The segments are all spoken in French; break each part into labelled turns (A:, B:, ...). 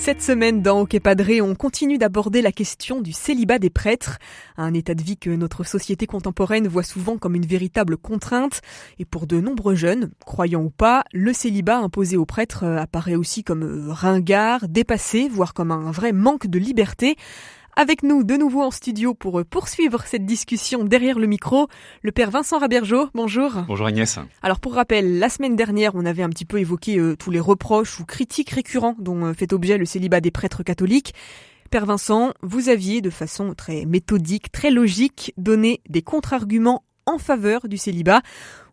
A: Cette semaine, dans Ok Padre, on continue d'aborder la question du célibat des prêtres, un état de vie que notre société contemporaine voit souvent comme une véritable contrainte. Et pour de nombreux jeunes, croyants ou pas, le célibat imposé aux prêtres apparaît aussi comme ringard, dépassé, voire comme un vrai manque de liberté. Avec nous de nouveau en studio pour poursuivre cette discussion derrière le micro, le père Vincent Rabergeau, bonjour.
B: Bonjour Agnès.
A: Alors pour rappel, la semaine dernière, on avait un petit peu évoqué tous les reproches ou critiques récurrents dont fait objet le célibat des prêtres catholiques. Père Vincent, vous aviez de façon très méthodique, très logique, donné des contre-arguments en faveur du célibat.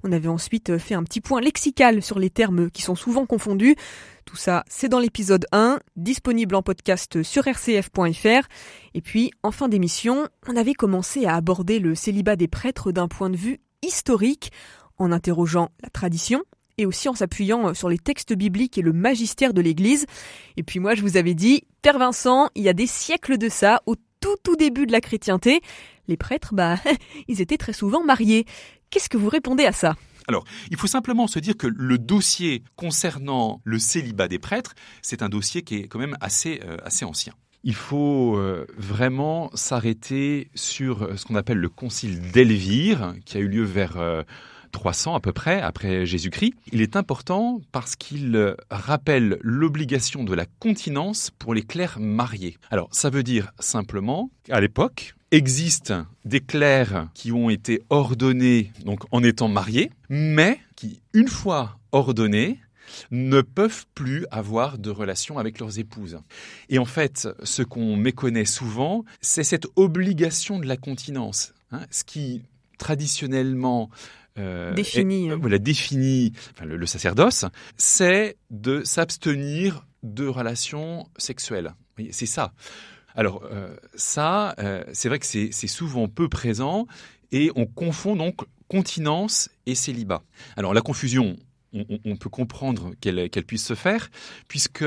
A: On avait ensuite fait un petit point lexical sur les termes qui sont souvent confondus. Tout ça, c'est dans l'épisode 1, disponible en podcast sur rcf.fr. Et puis, en fin d'émission, on avait commencé à aborder le célibat des prêtres d'un point de vue historique, en interrogeant la tradition et aussi en s'appuyant sur les textes bibliques et le magistère de l'Église. Et puis moi, je vous avais dit, Père Vincent, il y a des siècles de ça, au tout début de la chrétienté, les prêtres, ils étaient très souvent mariés. Qu'est-ce que vous répondez à ça ?
B: Alors, il faut simplement se dire que le dossier concernant le célibat des prêtres, c'est un dossier qui est quand même assez ancien. Il faut vraiment s'arrêter sur ce qu'on appelle le concile d'Elvire, qui a eu lieu vers 300 à peu près, après Jésus-Christ. Il est important parce qu'il rappelle l'obligation de la continence pour les clercs mariés. Alors, ça veut dire simplement qu'à l'époque, existent des clercs qui ont été ordonnés donc en étant mariés, mais qui, une fois ordonnés, ne peuvent plus avoir de relation avec leurs épouses. Et en fait, ce qu'on méconnaît souvent, c'est cette obligation de la continence, ce qui traditionnellement définit le sacerdoce, c'est de s'abstenir de relations sexuelles. C'est ça. Alors c'est vrai que c'est souvent peu présent et on confond donc continence et célibat. Alors la confusion, on peut comprendre qu'elle puisse se faire, puisque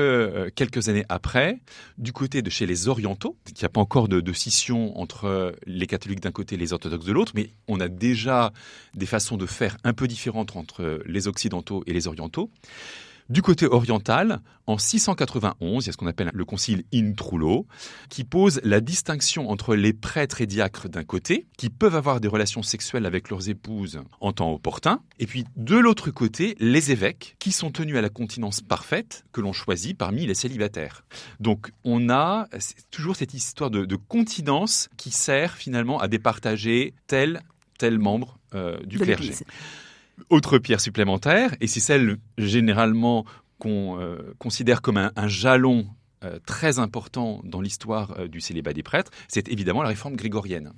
B: quelques années après, du côté de chez les orientaux, il n'y a pas encore de scission entre les catholiques d'un côté et les orthodoxes de l'autre, mais on a déjà des façons de faire un peu différentes entre les occidentaux et les orientaux. Du côté oriental, en 691, il y a ce qu'on appelle le concile in Trullo, qui pose la distinction entre les prêtres et diacres d'un côté, qui peuvent avoir des relations sexuelles avec leurs épouses en temps opportun, et puis de l'autre côté, les évêques, qui sont tenus à la continence parfaite, que l'on choisit parmi les célibataires. Donc on a toujours cette histoire de continence qui sert finalement à départager tel membre du clergé.
A: L'Église.
B: Autre pierre supplémentaire, et c'est celle généralement qu'on considère comme un jalon très important dans l'histoire du célibat des prêtres, c'est évidemment la réforme grégorienne.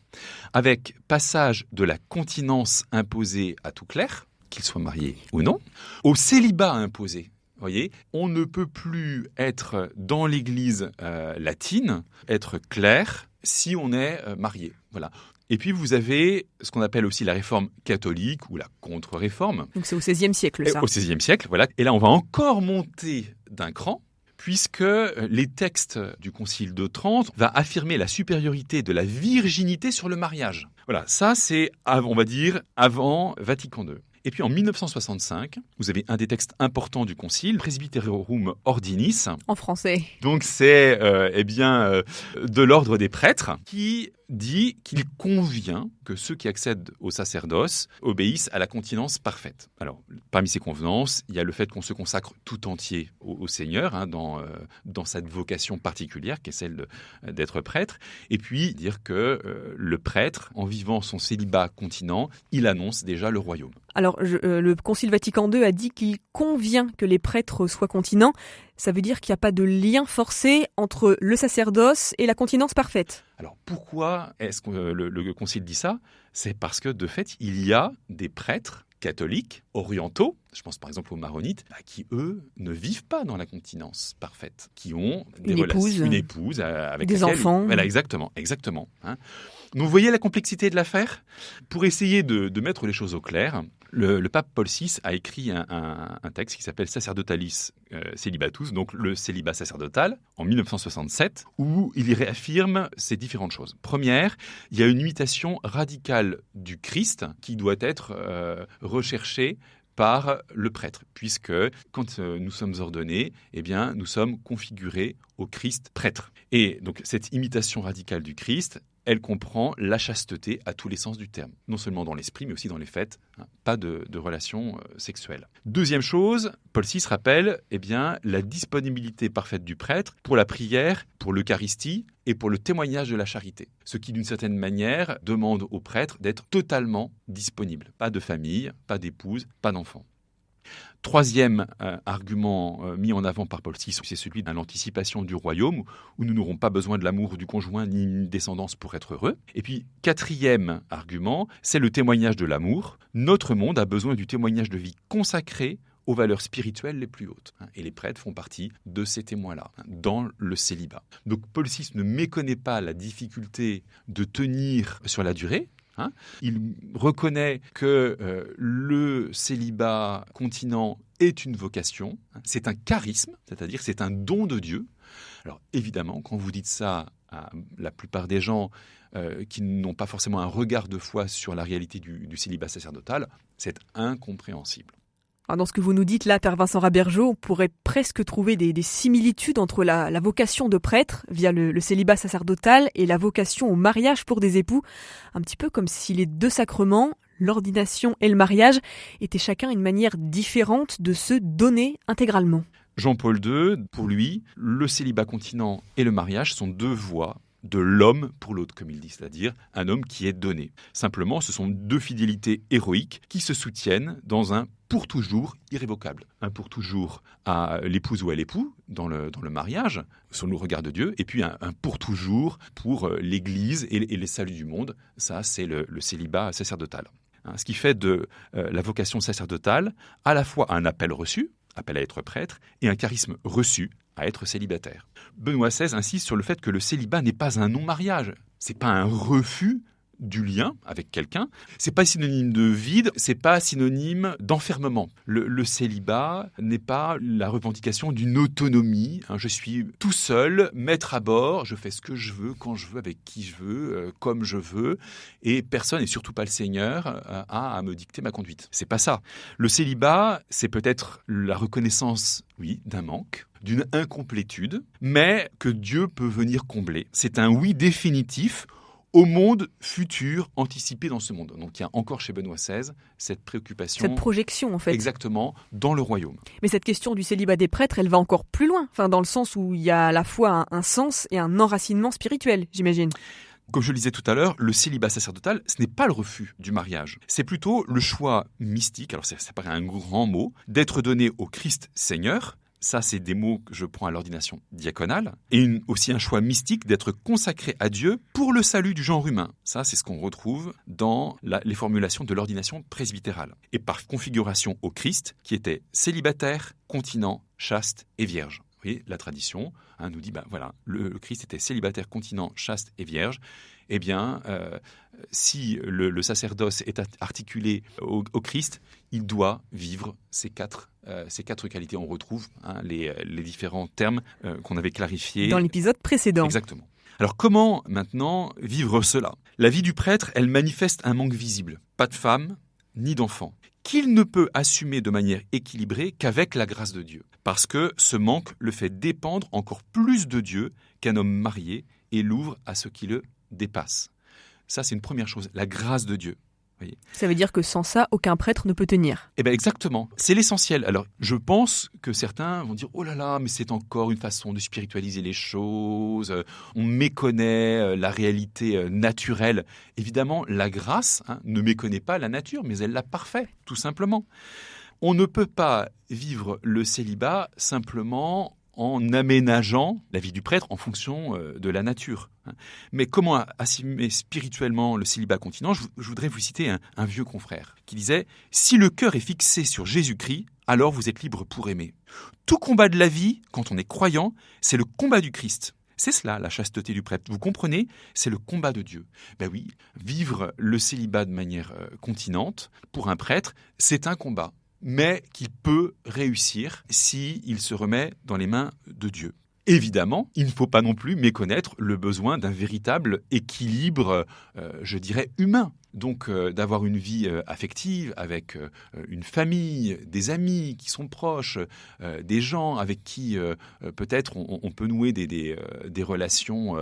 B: Avec passage de la continence imposée à tout clerc, qu'il soit marié ou non, au célibat imposé. Vous voyez, on ne peut plus être dans l'Église latine, être clerc, si on est marié. Voilà. Et puis vous avez ce qu'on appelle aussi la réforme catholique ou la contre-réforme.
A: Donc c'est au XVIe siècle ça.
B: Au XVIe siècle, voilà. Et là on va encore monter d'un cran, puisque les textes du Concile de Trente vont affirmer la supériorité de la virginité sur le mariage. Voilà, ça c'est, on va dire, avant Vatican II. Et puis en 1965, vous avez un des textes importants du Concile, Presbyterorum Ordinis.
A: En français.
B: Donc c'est de l'ordre des prêtres qui dit qu'il convient que ceux qui accèdent au sacerdoce obéissent à la continence parfaite. Alors, parmi ces convenances, il y a le fait qu'on se consacre tout entier au Seigneur, dans cette vocation particulière qui est celle d'être prêtre, et puis dire que le prêtre, en vivant son célibat continent, il annonce déjà le royaume.
A: Alors, le Concile Vatican II a dit qu'il convient que les prêtres soient continents. Ça veut dire qu'il n'y a pas de lien forcé entre le sacerdoce et la continence parfaite.
B: Alors, pourquoi est-ce que le Concile dit ça ? C'est parce que, de fait, il y a des prêtres catholiques, orientaux, je pense par exemple aux maronites, qui eux ne vivent pas dans la continence parfaite, qui ont une épouse avec
A: des enfants.
B: Voilà, exactement. Donc vous voyez la complexité de l'affaire. Pour essayer de mettre les choses au clair, le pape Paul VI a écrit un texte qui s'appelle Sacerdotalis Celibatus, donc le célibat sacerdotal, en 1967, où il y réaffirme ces différentes choses. Première, il y a une imitation radicale du Christ qui doit être recherchée par le prêtre, puisque quand nous sommes ordonnés, eh bien, nous sommes configurés au Christ prêtre. Et donc cette imitation radicale du Christ, elle comprend la chasteté à tous les sens du terme, non seulement dans l'esprit, mais aussi dans les faits, pas de relations sexuelles. Deuxième chose, Paul VI rappelle la disponibilité parfaite du prêtre pour la prière, pour l'Eucharistie et pour le témoignage de la charité. Ce qui, d'une certaine manière, demande au prêtre d'être totalement disponible. Pas de famille, pas d'épouse, pas d'enfant. Troisième argument mis en avant par Paul VI, c'est celui de l'anticipation du royaume, où nous n'aurons pas besoin de l'amour du conjoint ni une descendance pour être heureux. Et puis, quatrième argument, c'est le témoignage de l'amour. Notre monde a besoin du témoignage de vie consacré aux valeurs spirituelles les plus hautes. Et les prêtres font partie de ces témoins-là, dans le célibat. Donc Paul VI ne méconnaît pas la difficulté de tenir sur la durée. Il reconnaît que le célibat continent est une vocation, c'est un charisme, c'est-à-dire c'est un don de Dieu. Alors évidemment, quand vous dites ça à la plupart des gens qui n'ont pas forcément un regard de foi sur la réalité du célibat sacerdotal, c'est incompréhensible.
A: Alors dans ce que vous nous dites là, Père Vincent Rabergeau, on pourrait presque trouver des similitudes entre la vocation de prêtre via le célibat sacerdotal et la vocation au mariage pour des époux, un petit peu comme si les deux sacrements, l'ordination et le mariage, étaient chacun une manière différente de se donner intégralement.
B: Jean-Paul II, pour lui, le célibat continent et le mariage sont deux voies de l'homme pour l'autre, comme il dit, c'est-à-dire un homme qui est donné. Simplement, ce sont deux fidélités héroïques qui se soutiennent dans un pour toujours irrévocable. Un pour toujours à l'épouse ou à l'époux dans le mariage, selon le regard de Dieu, et puis un pour toujours pour l'Église et les saluts du monde. Ça, c'est le célibat sacerdotal. Ce qui fait de la vocation sacerdotale à la fois un appel reçu, appel à être prêtre, et un charisme reçu, à être célibataire. Benoît XVI insiste sur le fait que le célibat n'est pas un non-mariage. C'est pas un refus du lien avec quelqu'un. C'est pas synonyme de vide, c'est pas synonyme d'enfermement. Le célibat n'est pas la revendication d'une autonomie. Je suis tout seul, maître à bord, je fais ce que je veux, quand je veux, avec qui je veux, comme je veux, et personne, et surtout pas le Seigneur, a à me dicter ma conduite. C'est pas ça. Le célibat, c'est peut-être la reconnaissance, oui, d'un manque, d'une incomplétude, mais que Dieu peut venir combler. C'est un oui définitif au monde futur anticipé dans ce monde. Donc il y a encore chez Benoît XVI cette préoccupation.
A: Cette projection en fait.
B: Exactement, dans le royaume.
A: Mais cette question du célibat des prêtres, elle va encore plus loin, dans le sens où il y a à la fois un sens et un enracinement spirituel, j'imagine.
B: Comme je le disais tout à l'heure, le célibat sacerdotal, ce n'est pas le refus du mariage. C'est plutôt le choix mystique, alors ça paraît un grand mot, d'être donné au Christ Seigneur. Ça, c'est des mots que je prends à l'ordination diaconale. Et aussi un choix mystique d'être consacré à Dieu pour le salut du genre humain. Ça, c'est ce qu'on retrouve dans les formulations de l'ordination presbytérale. Et par configuration au Christ, qui était célibataire, continent, chaste et vierge. Vous voyez, la tradition nous dit, le Christ était célibataire, continent, chaste et vierge. Eh bien, si le sacerdoce est articulé au Christ, il doit vivre ces quatre qualités. On retrouve les différents termes qu'on avait clarifiés
A: dans l'épisode précédent.
B: Exactement. Alors comment maintenant vivre cela ? La vie du prêtre, elle manifeste un manque visible. Pas de femme, ni d'enfant, qu'il ne peut assumer de manière équilibrée qu'avec la grâce de Dieu. Parce que ce manque le fait dépendre encore plus de Dieu qu'un homme marié et l'ouvre à ce qui le dépasse. Ça, c'est une première chose, la grâce de Dieu. Voyez.
A: Ça veut dire que sans ça, aucun prêtre ne peut tenir.
B: Eh bien, exactement. C'est l'essentiel. Alors, je pense que certains vont dire « Oh là là, mais c'est encore une façon de spiritualiser les choses. On méconnaît la réalité naturelle. » Évidemment, la grâce ne méconnaît pas la nature, mais elle l'a parfait, tout simplement. On ne peut pas vivre le célibat simplement en aménageant la vie du prêtre en fonction de la nature. Mais comment assumer spirituellement le célibat continent ? Je voudrais vous citer un vieux confrère qui disait « Si le cœur est fixé sur Jésus-Christ, alors vous êtes libre pour aimer. Tout combat de la vie, quand on est croyant, c'est le combat du Christ. » C'est cela, la chasteté du prêtre. Vous comprenez ? C'est le combat de Dieu. Ben oui, vivre le célibat de manière continente, pour un prêtre, c'est un combat, mais qu'il peut réussir s'il se remet dans les mains de Dieu. Évidemment, il ne faut pas non plus méconnaître le besoin d'un véritable équilibre, je dirais, humain. donc d'avoir une vie affective avec une famille, des amis qui sont proches, des gens avec qui peut-être on peut nouer des relations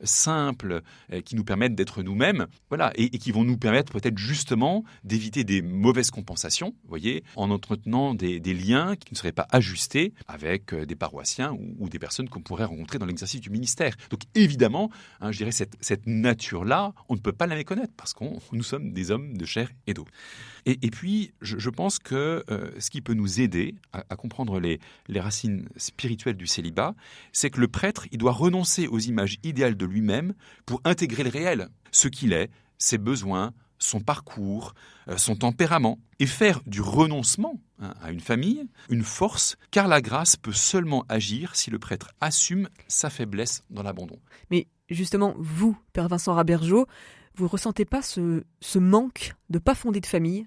B: simples qui nous permettent d'être nous-mêmes, voilà, et qui vont nous permettre peut-être justement d'éviter des mauvaises compensations, vous voyez, en entretenant des liens qui ne seraient pas ajustés avec des paroissiens ou des personnes qu'on pourrait rencontrer dans l'exercice du ministère. Donc évidemment, je dirais cette nature-là, on ne peut pas la méconnaître parce que nous sommes des hommes de chair et d'eau. Et puis, je pense que ce qui peut nous aider à comprendre les racines spirituelles du célibat, c'est que le prêtre, il doit renoncer aux images idéales de lui-même pour intégrer le réel, ce qu'il est, ses besoins, son parcours, son tempérament, et faire du renoncement à une famille une force, car la grâce peut seulement agir si le prêtre assume sa faiblesse dans l'abandon.
A: Mais justement, vous, Père Vincent Rabergeau, vous ne ressentez pas ce manque de ne pas fonder de famille ?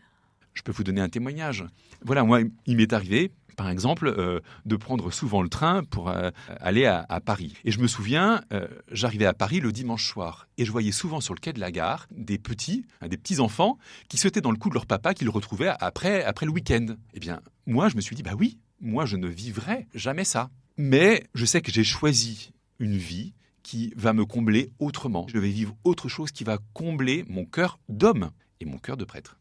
B: Je peux vous donner un témoignage. Voilà, moi, il m'est arrivé, par exemple, de prendre souvent le train pour aller à Paris. Et je me souviens, j'arrivais à Paris le dimanche soir et je voyais souvent sur le quai de la gare des petits enfants qui sautaient dans le cou de leur papa qu'ils retrouvaient après le week-end. Eh bien, moi, je me suis dit, bah oui, moi, je ne vivrai jamais ça. Mais je sais que j'ai choisi une vie qui va me combler autrement. Je vais vivre autre chose qui va combler mon cœur d'homme et mon cœur de prêtre.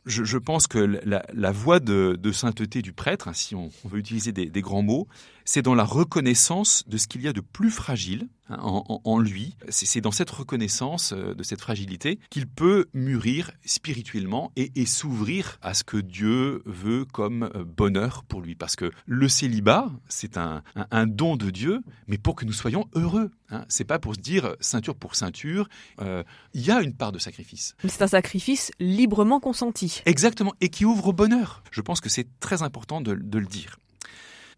B: Je pense que la voie de sainteté du prêtre, si on veut utiliser des grands mots, c'est dans la reconnaissance de ce qu'il y a de plus fragile en lui. C'est dans cette reconnaissance de cette fragilité qu'il peut mûrir spirituellement et s'ouvrir à ce que Dieu veut comme bonheur pour lui. Parce que le célibat, c'est un don de Dieu, mais pour que nous soyons heureux. C'est pas pour se dire ceinture pour ceinture. Il y a une part de sacrifice.
A: C'est un sacrifice librement consenti.
B: Exactement, et qui ouvre au bonheur. Je pense que c'est très important de le dire.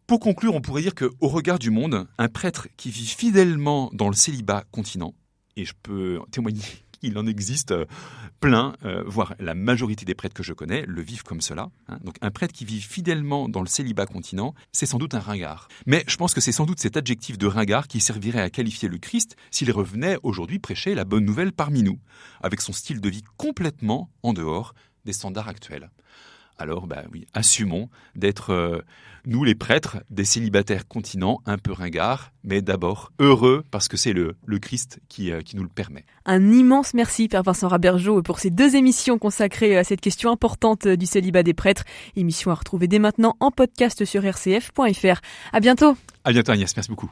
B: Pour conclure, on pourrait dire qu'au regard du monde, un prêtre qui vit fidèlement dans le célibat continent, et je peux témoigner qu'il en existe plein, voire la majorité des prêtres que je connais le vivent comme cela. Donc un prêtre qui vit fidèlement dans le célibat continent, c'est sans doute un ringard. Mais je pense que c'est sans doute cet adjectif de ringard qui servirait à qualifier le Christ s'il revenait aujourd'hui prêcher la bonne nouvelle parmi nous, avec son style de vie complètement en dehors des standards actuels. Alors, oui, assumons d'être, nous les prêtres, des célibataires continents, un peu ringards, mais d'abord heureux parce que c'est le Christ qui nous le permet.
A: Un immense merci, Père Vincent Rabergeau, pour ces 2 émissions consacrées à cette question importante du célibat des prêtres. Émission à retrouver dès maintenant en podcast sur rcf.fr. À bientôt.
B: À bientôt Agnès, merci beaucoup.